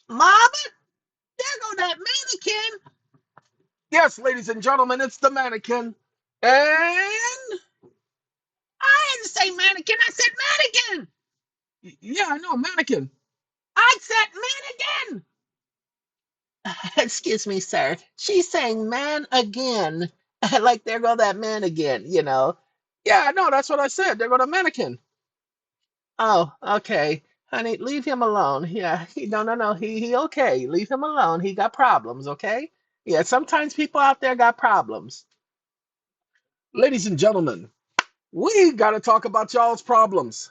Mama, there go that mannequin. Yes, ladies and gentlemen, it's the mannequin. And I didn't say mannequin. I said mannequin. yeah, I know, mannequin. I said mannequin. Excuse me, sir. She's saying man again. Like there go that man again. Yeah, I know, that's what I said. They're going to mannequin. Oh, okay. Honey, leave him alone. Yeah, no. He okay. Leave him alone. He got problems, okay? Yeah, sometimes people out there got problems. Ladies and gentlemen, we got to talk about y'all's problems,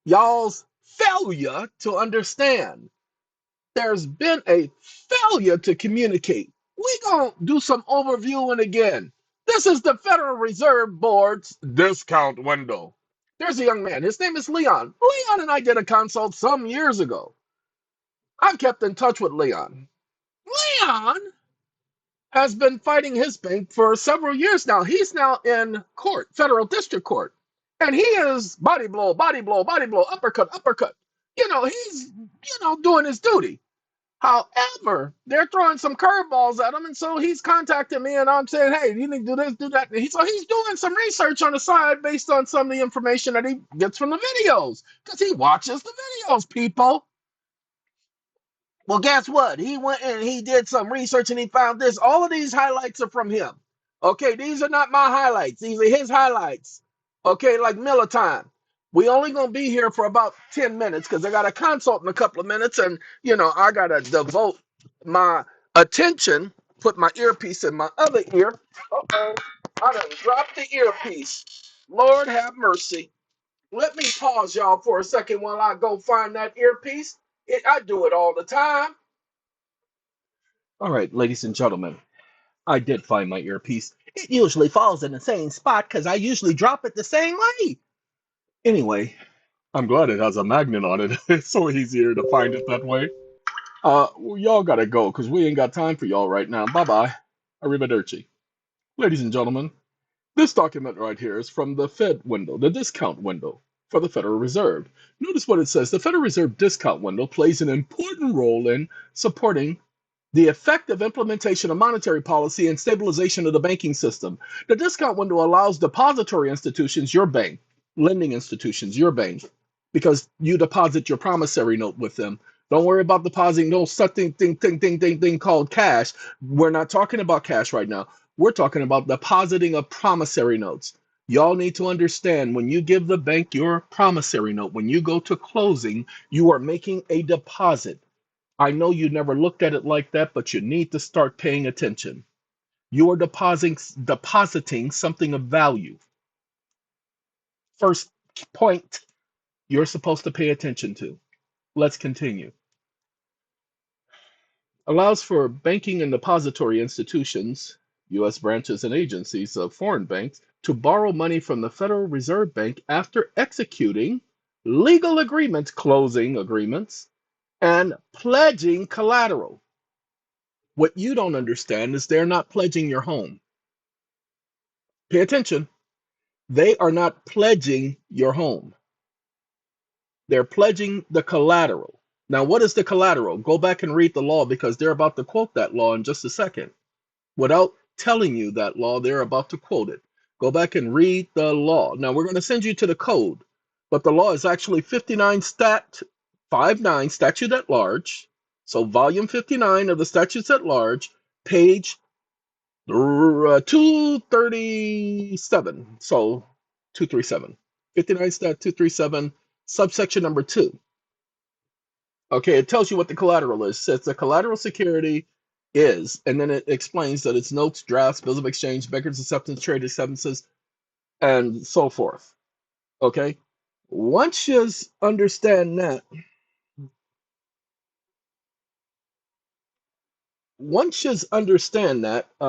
y'all's failure to understand. There's been a failure to communicate. We gonna do some overviewing again. This is the Federal Reserve Board's discount window. There's a young man. His name is Leon. Leon and I did a consult some years ago. I've kept in touch with Leon. Leon has been fighting his bank for several years now. He's now in court, federal district court. And he is body blow, body blow, body blow, uppercut, uppercut. He's, doing his duty. However, they're throwing some curveballs at him, and so he's contacting me, and I'm saying, "Hey, you need to do this, do that." So he's doing some research on the side based on some of the information that he gets from the videos, because he watches the videos. People, well, guess what? He went and he did some research, and he found this. All of these highlights are from him. Okay, these are not my highlights; these are his highlights. Okay, like Miller time. We only gonna be here for about 10 minutes because I got a consult in a couple of minutes, and I gotta devote my attention, put my earpiece in my other ear. Uh-oh, I done dropped the earpiece. Lord have mercy. Let me pause y'all for a second while I go find that earpiece. I do it all the time. All right, ladies and gentlemen, I did find my earpiece. It usually falls in the same spot because I usually drop it the same way. Anyway, I'm glad it has a magnet on it. It's so easier to find it that way. Well, y'all gotta go because we ain't got time for y'all right now. Bye bye. Arrivederci. Ladies and gentlemen, this document right here is from the Fed window, the discount window for the Federal Reserve. Notice what it says. The Federal Reserve discount window plays an important role in supporting the effective implementation of monetary policy and stabilization of the banking system. The discount window allows depository institutions, your bank, lending institutions, your bank, because you deposit your promissory note with them. Don't worry about depositing no such thing called cash. We're not talking about cash right now. We're talking about depositing of promissory notes. Y'all need to understand when you give the bank your promissory note, when you go to closing, you are making a deposit. I know you never looked at it like that, but you need to start paying attention. You are depositing something of value. First point you're supposed to pay attention to. Let's continue. Allows for banking and depository institutions, U.S. branches and agencies of foreign banks, to borrow money from the Federal Reserve Bank after executing legal agreements, closing agreements, and pledging collateral. What you don't understand is they're not pledging your home. Pay attention. They are not pledging your home. They're pledging the collateral. Now, what is the collateral? Go back and read the law because they're about to quote that law in just a second. Without telling you that law, they're about to quote it. Go back and read the law. Now, we're going to send you to the code, but the law is actually 59 Stat 59 Statute at Large. So, volume 59 of the Statutes at Large, page 237. So 237. 59.237, subsection number 2. Okay, it tells you what the collateral is. It says the collateral security is, and then it explains that it's notes, drafts, bills of exchange, bankers' acceptance, trade acceptances, and so forth. Okay? Once you understand that,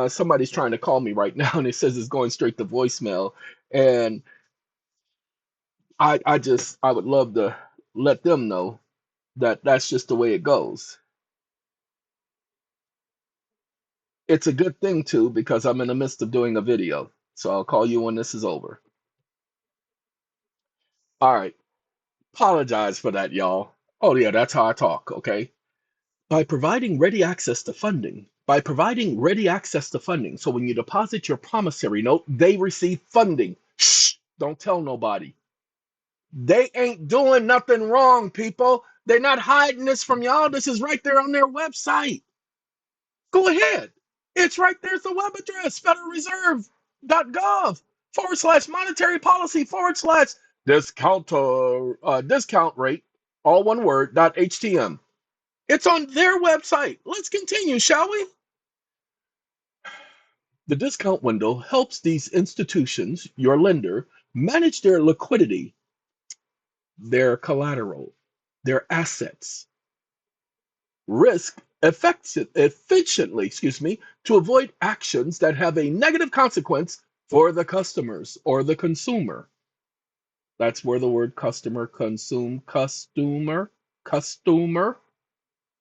somebody's trying to call me right now and it says it's going straight to voicemail. And I would love to let them know that that's just the way it goes. It's a good thing too because I'm in the midst of doing a video. So I'll call you when this is over. All right. Apologize for that, y'all. Oh yeah, that's how I talk, okay? By providing ready access to funding, so when you deposit your promissory note, they receive funding. Shh, don't tell nobody. They ain't doing nothing wrong, people. They're not hiding this from y'all. This is right there on their website. Go ahead. It's right there. It's the web address, federalreserve.gov/monetary policy /discount rate, all one word, .htm. It's on their website. Let's continue, shall we? The discount window helps these institutions, your lender, manage their liquidity, their collateral, their assets, risk efficiently, to avoid actions that have a negative consequence for the customers or the consumer. That's where the word customer.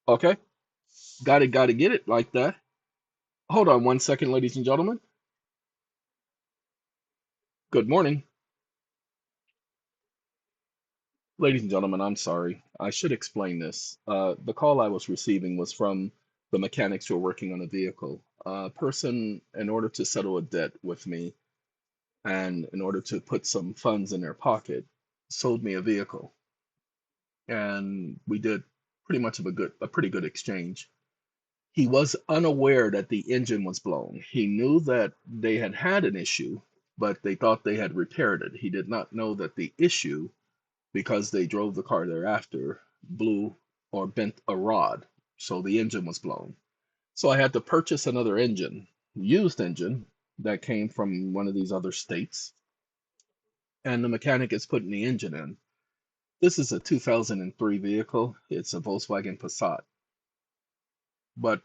Okay, gotta get it like that. Hold on 1 second, ladies and gentlemen. Good morning. Ladies and gentlemen, I'm sorry. I should explain this. The call I was receiving was from the mechanics who are working on a vehicle. A person, in order to settle a debt with me and in order to put some funds in their pocket, sold me a vehicle. And we did pretty much of a pretty good exchange. He was unaware that the engine was blown. He knew that they had an issue, but they thought they had repaired it. He did not know that the issue, because they drove the car thereafter, blew or bent a rod. So the engine was blown. So I had to purchase another engine, used engine, that came from one of these other states. And the mechanic is putting the engine in. This is a 2003 vehicle. It's a Volkswagen Passat. But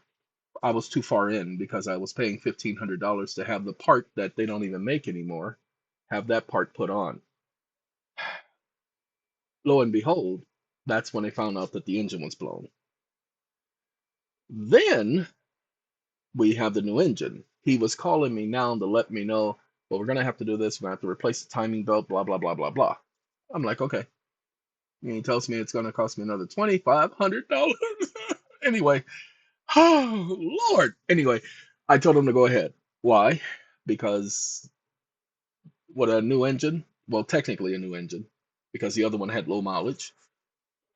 I was too far in because I was paying $1,500 to have the part that they don't even make anymore, have that part put on. Lo and behold, that's when they found out that the engine was blown. Then we have the new engine. He was calling me now to let me know, well, we're going to have to do this. We're going to have to replace the timing belt, blah, blah, blah, blah, blah. I'm like, okay. And he tells me it's going to cost me another $2,500. Anyway, oh, Lord. Anyway, I told him to go ahead. Why? Because with a new engine, well, technically a new engine, because the other one had low mileage,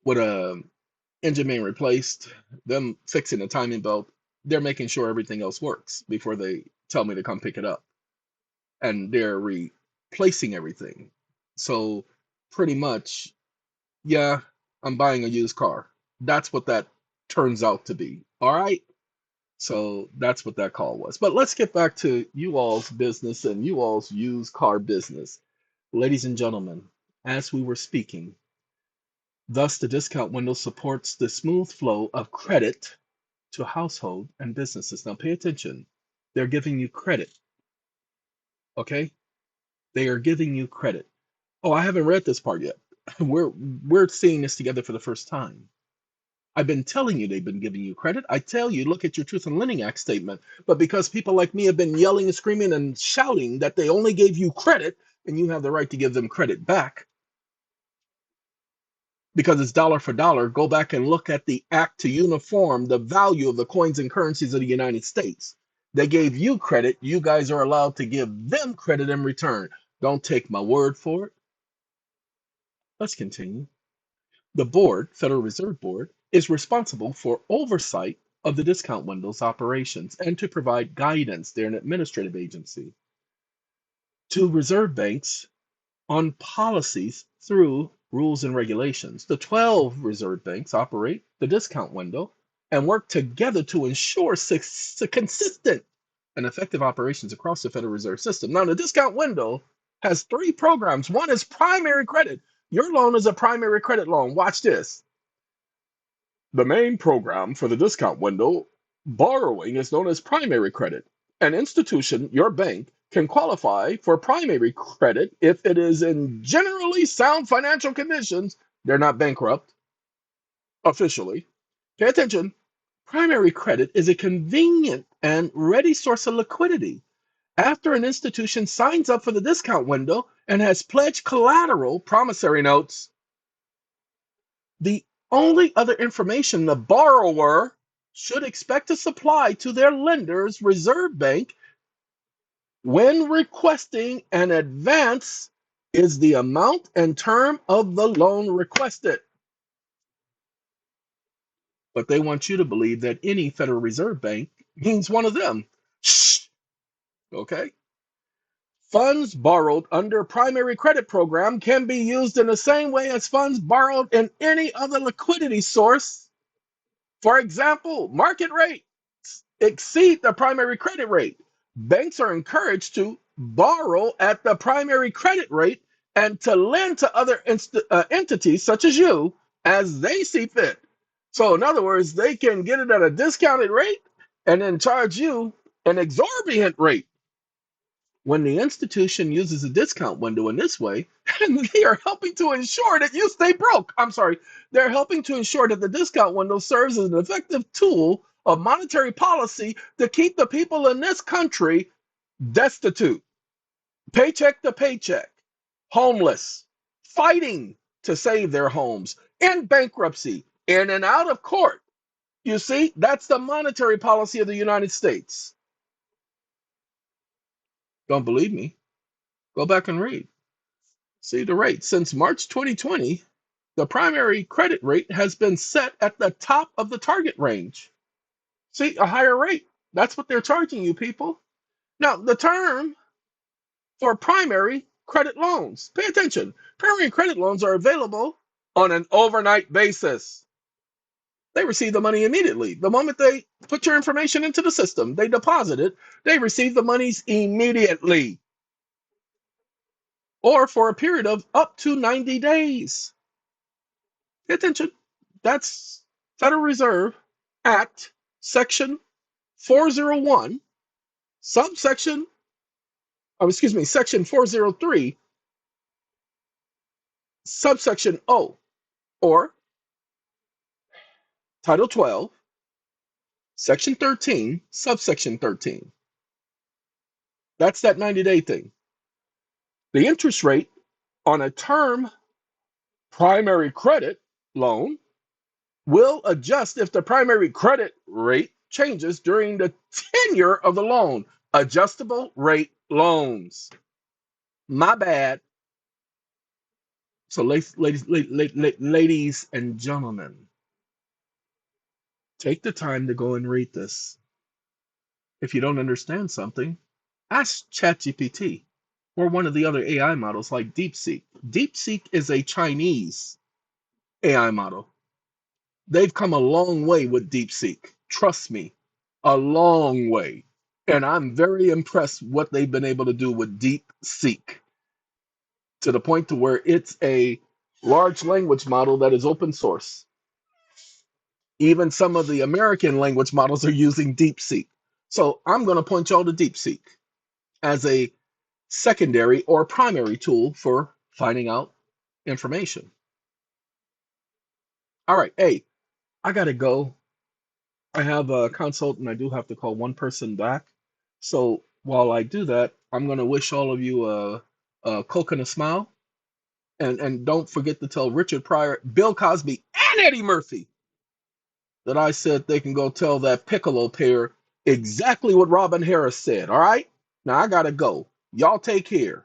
with a engine being replaced, them fixing the timing belt, they're making sure everything else works before they tell me to come pick it up. And they're replacing everything. So pretty much, yeah, I'm buying a used car. That's what that turns out to be. All right. So that's what that call was. But let's get back to you all's business and you all's used car business. Ladies and gentlemen, as we were speaking, thus the discount window supports the smooth flow of credit to household and businesses. Now pay attention. They're giving you credit. Okay? They are giving you credit. Oh, I haven't read this part yet. We're seeing this together for the first time. I've been telling you they've been giving you credit. I tell you, look at your Truth in Lending Act statement. But because people like me have been yelling and screaming and shouting that they only gave you credit, and you have the right to give them credit back, because it's dollar for dollar, go back and look at the act to uniform the value of the coins and currencies of the United States. They gave you credit. You guys are allowed to give them credit in return. Don't take my word for it. Let's continue. The board, Federal Reserve Board, is responsible for oversight of the discount window's operations and to provide guidance. They're an administrative agency to reserve banks on policies through rules and regulations. The 12 reserve banks operate the discount window and work together to ensure consistent and effective operations across the Federal Reserve System. Now, the discount window has 3 programs. One is primary credit. Your loan is a primary credit loan. Watch this. The main program for the discount window borrowing is known as primary credit. An institution, your bank, can qualify for primary credit if it is in generally sound financial conditions. They're not bankrupt officially. Pay attention. Primary credit is a convenient and ready source of liquidity. After an institution signs up for the discount window and has pledged collateral, promissory notes, the Only other information the borrower should expect to supply to their lender's reserve bank when requesting an advance is the amount and term of the loan requested. But they want you to believe that any Federal Reserve Bank means one of them. Shh. Okay. Funds borrowed under primary credit program can be used in the same way as funds borrowed in any other liquidity source. For example, market rates exceed the primary credit rate. Banks are encouraged to borrow at the primary credit rate and to lend to other entities such as you as they see fit. So, in other words, they can get it at a discounted rate and then charge you an exorbitant rate. When the institution uses a discount window in this way, they are helping to ensure that you stay broke. I'm sorry, they're helping to ensure that the discount window serves as an effective tool of monetary policy to keep the people in this country destitute, paycheck to paycheck, homeless, fighting to save their homes, in bankruptcy, in and out of court. You see, that's the monetary policy of the United States. Don't believe me? Go back and read. See the rate. Since March 2020, the primary credit rate has been set at the top of the target range. See, a higher rate. That's what they're charging you, people. Now, the term for primary credit loans, pay attention. Primary credit loans are available on an overnight basis. They receive the money immediately. The moment they put your information into the system, they deposit it, they receive the monies immediately or for a period of up to 90 days. Pay attention. That's Federal Reserve Act, Section 401, subsection, Section 403, subsection O, or Title 12, Section 13, subsection 13. That's that 90-day thing. The interest rate on a term primary credit loan will adjust if the primary credit rate changes during the tenure of the loan. Adjustable rate loans. My bad. So, ladies and gentlemen, take the time to go and read this. If you don't understand something, ask ChatGPT or one of the other AI models like DeepSeek. DeepSeek is a Chinese AI model. They've come a long way with DeepSeek. Trust me, a long way. And I'm very impressed what they've been able to do with DeepSeek to the point to where it's a large language model that is open source. Even some of the American language models are using DeepSeek. So I'm going to point y'all to DeepSeek as a secondary or primary tool for finding out information. All right, hey, I got to go. I have a consult and I do have to call one person back. So while I do that, I'm going to wish all of you a Coke and a smile. And don't forget to tell Richard Pryor, Bill Cosby, and Eddie Murphy that I said they can go tell that Piccolo pair exactly what Robin Harris said. All right? Now I got to go. Y'all take care.